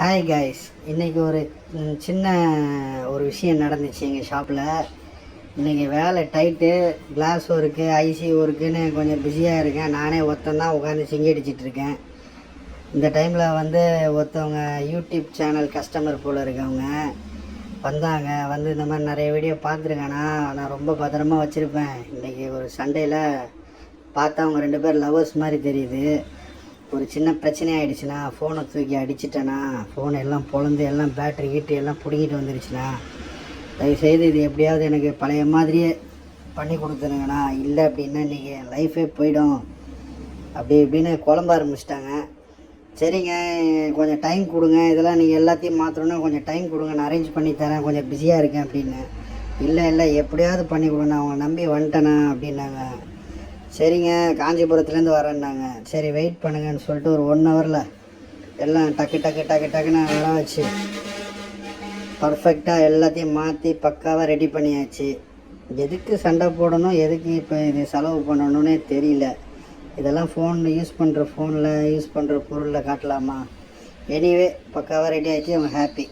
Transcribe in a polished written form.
Hi guys, இன்றைக்கி சின்ன ஒரு விஷயம் நடந்துச்சு எங்கள் ஷாப்பில். இன்றைக்கி வேலை டைட்டு, கிளாஸ் ஒர்க்கு, ஐசி ஒர்க்குன்னு கொஞ்சம் பிஸியாக இருக்கேன். நானே ஒருத்தந்தான் உட்காந்து சிங்கடிச்சிட்ருக்கேன். இந்த டைமில் ஒருத்தவங்க யூடியூப் சேனல் கஸ்டமர் போல் இருக்கவங்க வந்தாங்க. இந்த மாதிரி நிறைய வீடியோ பார்த்துருக்கேண்ணா, நான் ரொம்ப பத்திரமா வச்சுருப்பேன். இன்றைக்கி ஒரு சண்டேயில் பார்த்தா அவங்க 2 பேர் லவ்வர்ஸ் மாதிரி தெரியுது. ஒரு சின்ன பிரச்சனை ஆகிடுச்சுண்ணா, ஃபோனை தூக்கி அடிச்சிட்டேண்ணா, ஃபோனை எல்லாம் பொழந்து எல்லாம் பேட்ரி கீட்டு எல்லாம் பிடிங்கிட்டு வந்துருச்சுண்ணா. தயவுசெய்து இது எப்படியாவது எனக்கு பழைய மாதிரியே பண்ணி கொடுத்துருங்கண்ணா, இல்லை அப்படின்னா இன்றைக்கி என் லைஃபே போயிடும் அப்படி இப்படின்னு குழம்ப ஆரம்பிச்சிட்டாங்க. சரிங்க, கொஞ்சம் டைம் கொடுங்க, இதெல்லாம் நீங்கள் எல்லாத்தையும் மாற்றணுன்னா கொஞ்சம் டைம் கொடுங்க, நான் அரேஞ்ச் பண்ணி தரேன், கொஞ்சம் பிஸியாக இருக்கேன் அப்படின்னு. இல்லை எப்படியாவது பண்ணி கொடுங்க, அவங்க நம்பி வந்துட்டேண்ணா அப்படின்னாங்க. சரிங்க, காஞ்சிபுரத்துலேருந்து வரேன்னாங்க. சரி வெயிட் பண்ணுங்கன்னு சொல்லிட்டு ஒரு 1 ஹவரில் எல்லாம் டக்குன்னு வர வச்சு பர்ஃபெக்டாக எல்லாத்தையும் மாற்றி பக்காவாக ரெடி பண்ணியாச்சு. எதுக்கு சண்டை போடணும், எதுக்கு இப்போ இது செலவு பண்ணணுன்னே தெரியல. இதெல்லாம் ஃபோனில் யூஸ் பண்ணுற பொருளில் காட்டலாமா? எனிவே பக்காவாக ரெடி ஆகிடுச்சு, அவங்க ஹாப்பி.